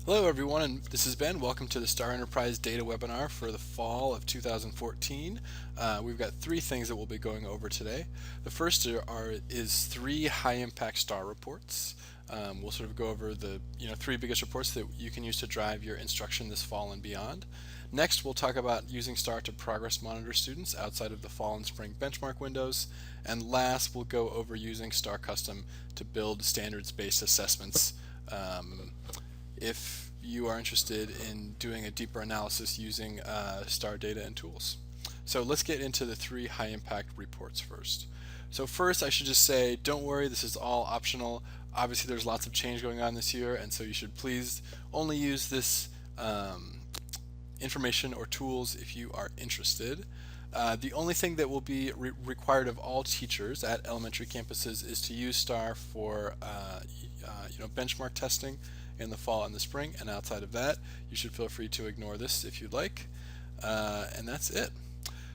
Hello everyone, and this is Ben. Welcome to the Star Enterprise Data webinar for the fall of 2014. We've got three things that we'll be going over today. The first is three high-impact STAR reports. We'll sort of go over the three biggest reports that you can use to drive your instruction this fall and beyond. Next, we'll talk about using STAR to progress monitor students outside of the fall and spring benchmark windows. And last, we'll go over using STAR Custom to build standards-based assessments. If you are interested in doing a deeper analysis using STAR data and tools. So let's get into the three high impact reports first. So first I should just say, don't worry, this is all optional. Obviously there's lots of change going on this year, and so you should please only use this information or tools if you are interested. The only thing that will be required of all teachers at elementary campuses is to use STAR for benchmark testing in the fall and the spring, and outside of that you should feel free to ignore this if you'd like, and that's it.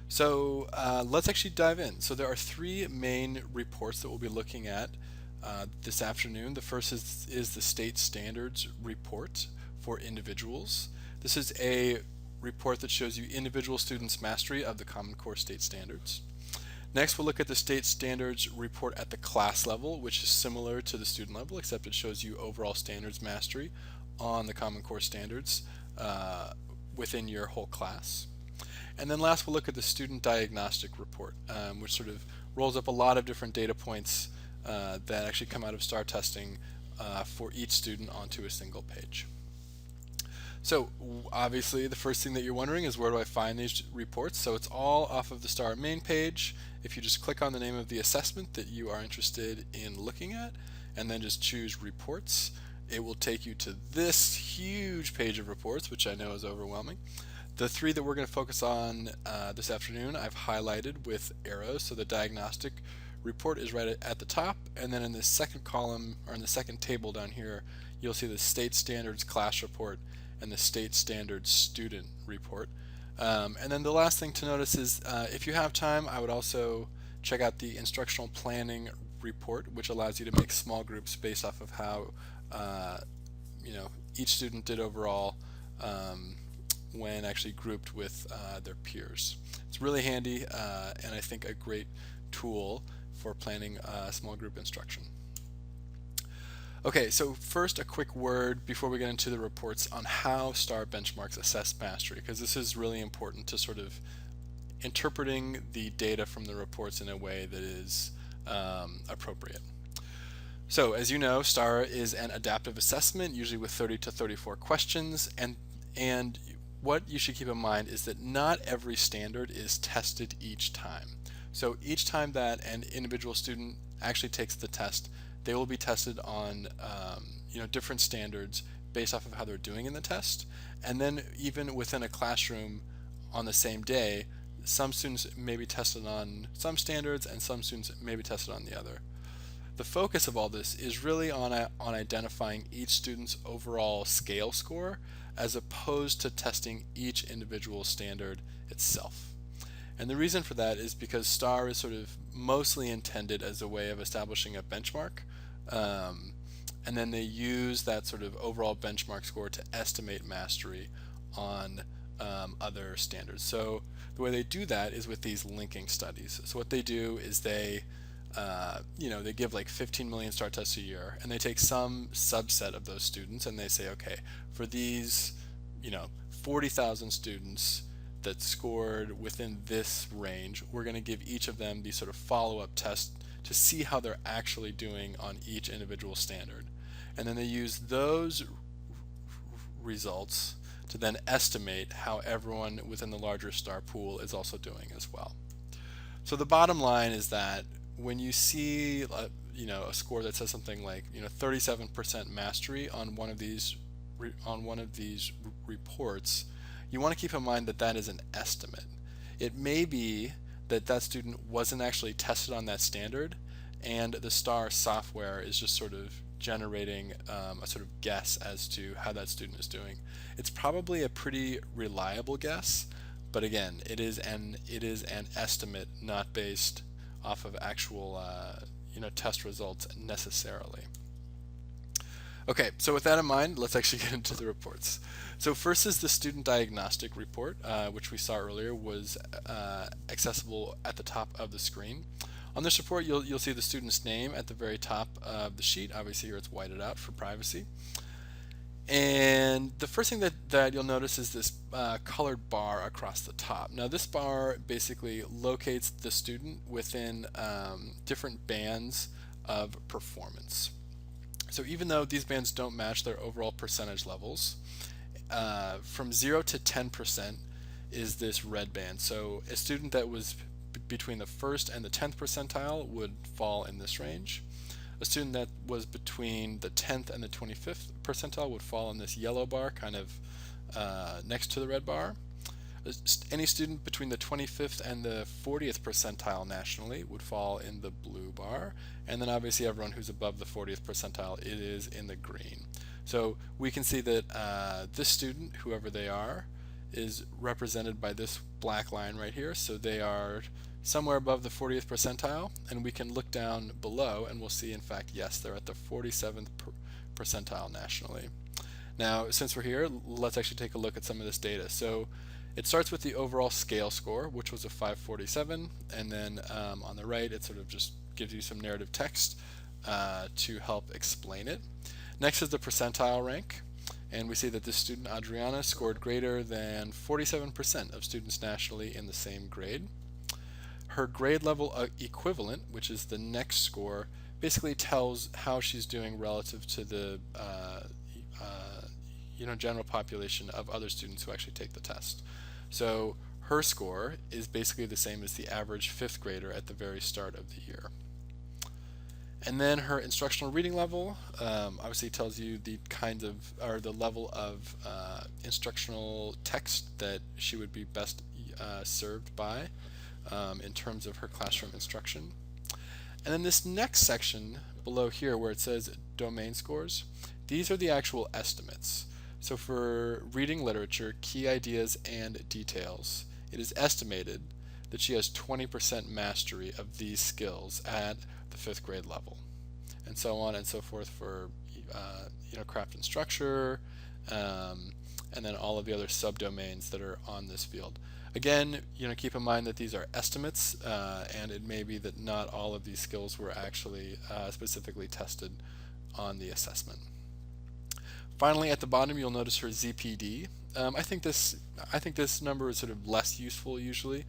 So let's actually dive in. So there are three main reports that we'll be looking at this afternoon. The first is the state standards report for individuals. This is a report that shows you individual students' mastery of the Common Core state standards. Next, we'll look at the state standards report at the class level, which is similar to the student level, except it shows you overall standards mastery on the Common Core standards within your whole class. And then last, we'll look at the student diagnostic report, which sort of rolls up a lot of different data points that actually come out of STAR testing for each student onto a single page. So obviously the first thing that you're wondering is, where do I find these reports? So it's all off of the STAR main page. If you just click on the name of the assessment that you are interested in looking at and then just choose reports, it will take you to this huge page of reports, which I know is overwhelming. The three that we're going to focus on this afternoon I've highlighted with arrows. So the diagnostic report is right at the top, and then in the second column, or in the second table down here, you'll see the state standards class report and the state standards student report. And then the last thing to notice is, if you have time, I would also check out the instructional planning report, which allows you to make small groups based off of how each student did overall when actually grouped with their peers. It's really handy and I think a great tool for planning small group instruction. Okay, so first a quick word before we get into the reports on how STAR benchmarks assess mastery, because this is really important to sort of interpreting the data from the reports in a way that is appropriate. So as you know, STAR is an adaptive assessment, usually with 30 to 34 questions, and what you should keep in mind is that not every standard is tested each time. So each time that an individual student actually takes the test, they will be tested on different standards based off of how they're doing in the test. And then even within a classroom on the same day, some students may be tested on some standards and some students may be tested on the other. The focus of all this is really on identifying each student's overall scale score, as opposed to testing each individual standard itself. And the reason for that is because STAR is sort of mostly intended as a way of establishing a benchmark, and then they use that sort of overall benchmark score to estimate mastery on other standards. So the way they do that is with these linking studies. So what they do is they give like 15 million STAR tests a year, and they take some subset of those students and they say, okay, for these 40,000 students that scored within this range, we're going to give each of them these sort of follow-up tests to see how they're actually doing on each individual standard. And then they use those results to then estimate how everyone within the larger STAR pool is also doing as well. So the bottom line is that when you see a score that says something like 37% mastery on one of these reports, you want to keep in mind that that is an estimate. It may be that that student wasn't actually tested on that standard, and the STAR software is just sort of generating a sort of guess as to how that student is doing. It's probably a pretty reliable guess, but again, it is an estimate, not based off of actual test results necessarily. Okay, so with that in mind, let's actually get into the reports. So first is the student diagnostic report, which we saw earlier was accessible at the top of the screen. On this report, you'll see the student's name at the very top of the sheet. Obviously here it's whited out for privacy. And the first thing that you'll notice is this colored bar across the top. Now this bar basically locates the student within different bands of performance. So even though these bands don't match their overall percentage levels, from 0 to 10% is this red band. So a student that was between the 1st and the 10th percentile would fall in this range. A student that was between the 10th and the 25th percentile would fall in this yellow bar, kind of next to the red bar. Any student between the 25th and the 40th percentile nationally would fall in the blue bar, and then obviously everyone who's above the 40th percentile, it is in the green. So we can see that this student, whoever they are, is represented by this black line right here. So they are somewhere above the 40th percentile, and we can look down below and we'll see, in fact, yes, they're at the 47th percentile nationally. Now, since we're here, let's actually take a look at some of this data. So it starts with the overall scale score, which was a 547, and then on the right, it sort of just gives you some narrative text to help explain it. Next is the percentile rank, and we see that this student, Adriana, scored greater than 47% of students nationally in the same grade. Her grade level equivalent, which is the next score, basically tells how she's doing relative to the general population of other students who actually take the test. So her score is basically the same as the average 5th grader at the very start of the year. And then her instructional reading level obviously tells you the kinds of, or the level of instructional text that she would be best served by in terms of her classroom instruction. And then this next section below here where it says domain scores, these are the actual estimates. So for reading literature, key ideas and details, it is estimated that she has 20% mastery of these skills at the 5th grade level, and so on and so forth for craft and structure, and then all of the other subdomains that are on this field. Again, keep in mind that these are estimates, and it may be that not all of these skills were actually specifically tested on the assessment. Finally, at the bottom, you'll notice her ZPD. I think this number is sort of less useful usually,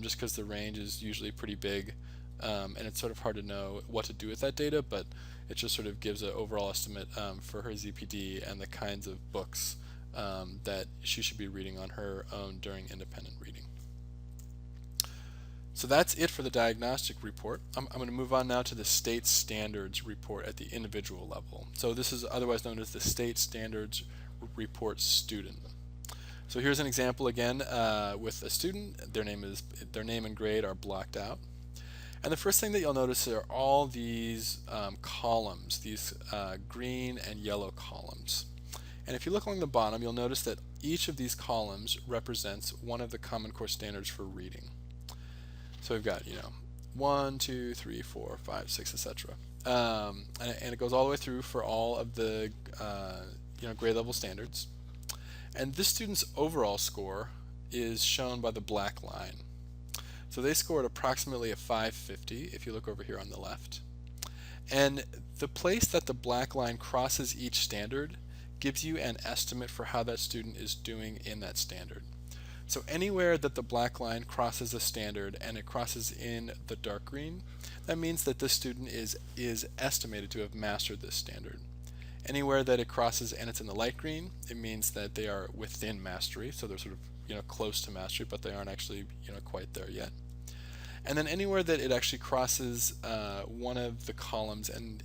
just because the range is usually pretty big, and it's sort of hard to know what to do with that data. But it just sort of gives an overall estimate for her ZPD and the kinds of books that she should be reading on her own during independent reading. So that's it for the diagnostic report. I'm going to move on now to the state standards report at the individual level. So this is otherwise known as the state standards report student. So here's an example again with a student. Their name and grade are blocked out. And the first thing that you'll notice are all these columns, these green and yellow columns. And if you look along the bottom, you'll notice that each of these columns represents one of the Common Core standards for reading. So we've got, 1, 2, 3, 4, 5, 6, etc. And it goes all the way through for all of the grade level standards. And this student's overall score is shown by the black line. So they scored approximately a 550 if you look over here on the left. And the place that the black line crosses each standard gives you an estimate for how that student is doing in that standard. So anywhere that the black line crosses a standard and it crosses in the dark green, that means that this student is estimated to have mastered this standard. Anywhere that it crosses and it's in the light green, it means that they are within mastery, so they're sort of close to mastery, but they aren't actually quite there yet. And then anywhere that it actually crosses one of the columns and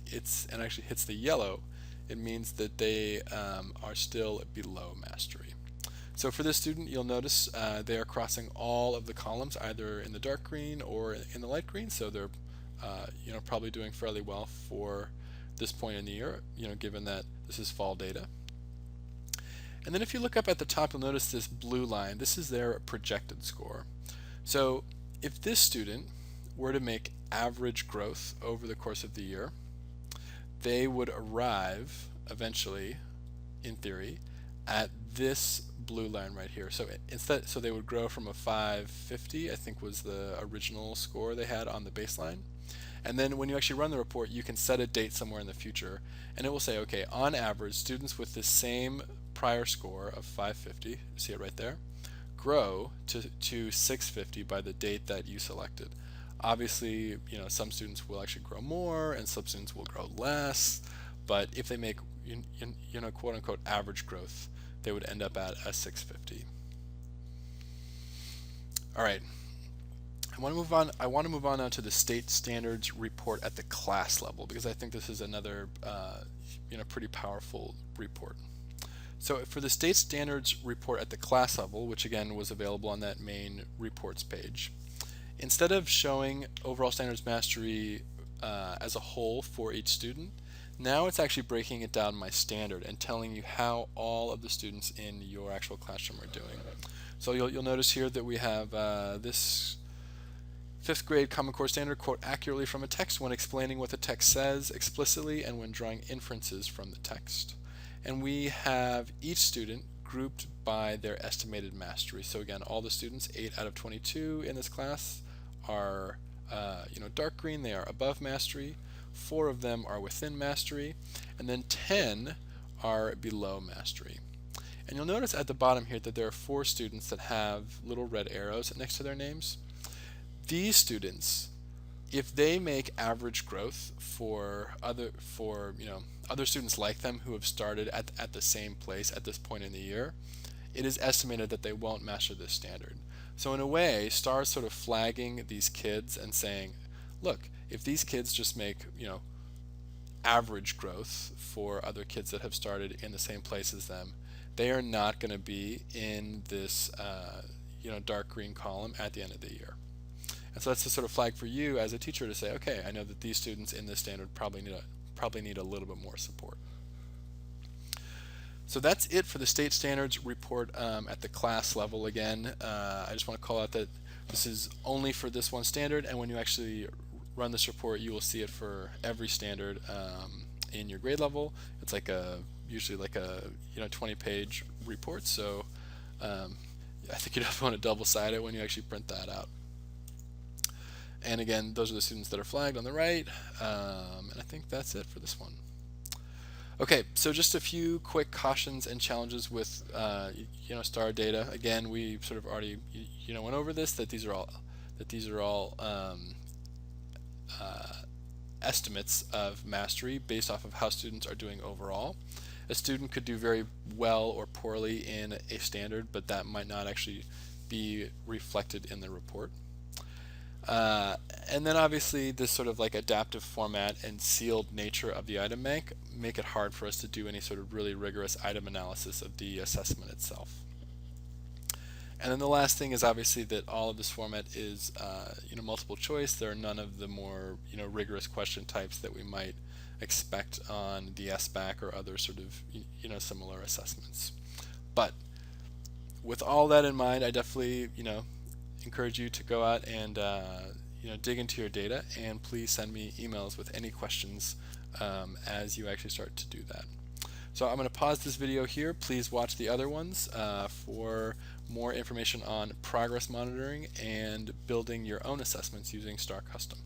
actually hits the yellow, it means that they are still below mastery. So for this student, you'll notice they are crossing all of the columns either in the dark green or in the light green, so they're probably doing fairly well for this point in the year, given that this is fall data. And then if you look up at the top, you'll notice this blue line. This is their projected score. So if this student were to make average growth over the course of the year, they would arrive eventually, in theory, at this blue line right here. So so they would grow from a 550, I think was the original score they had on the baseline. And then when you actually run the report, you can set a date somewhere in the future, and it will say, okay, on average, students with the same prior score of 550, see it right there, grow to 650 by the date that you selected. Obviously, some students will actually grow more, and some students will grow less. But if they make, quote unquote, average growth, they would end up at a 650. All right. I want to move on now to the state standards report at the class level, because I think this is another pretty powerful report. So for the state standards report at the class level, which again was available on that main reports page, instead of showing overall standards mastery as a whole for each student, now it's actually breaking it down by standard and telling you how all of the students in your actual classroom are doing. So you'll notice here that we have this 5th grade Common Core standard: quote accurately from a text when explaining what the text says explicitly and when drawing inferences from the text. And we have each student grouped by their estimated mastery. So again, all the students, 8 out of 22 in this class, are dark green. They are above mastery. 4 of them are within mastery, and then 10 are below mastery. And you'll notice at the bottom here that there are 4 students that have little red arrows next to their names. These students, if they make average growth for other students like them who have started at the same place at this point in the year, it is estimated that they won't master this standard. So in a way, STAR is sort of flagging these kids and saying, look, if these kids just make average growth for other kids that have started in the same place as them, they are not going to be in this dark green column at the end of the year. And so that's a sort of flag for you as a teacher to say, okay, I know that these students in this standard probably need a little bit more support. So that's it for the state standards report at the class level. Again, I just want to call out that this is only for this one standard, and when you actually run this report, you will see it for every standard in your grade level. It's usually like a 20-page report. So I think you definitely want to double-side it when you actually print that out. And again, those are the students that are flagged on the right, and I think that's it for this one. Okay, so just a few quick cautions and challenges with STAR data. Again, we sort of already went over this, that these are all estimates of mastery based off of how students are doing overall. A student could do very well or poorly in a standard, but that might not actually be reflected in the report. And then obviously this sort of like adaptive format and sealed nature of the item bank make it hard for us to do any sort of really rigorous item analysis of the assessment itself. And then the last thing is obviously that all of this format is multiple choice. There are none of the more rigorous question types that we might expect on the SBAC or other sort of similar assessments. But with all that in mind, I definitely encourage you to go out and dig into your data, and please send me emails with any questions as you actually start to do that. So I'm going to pause this video here. Please watch the other ones for more information on progress monitoring and building your own assessments using STAR Custom.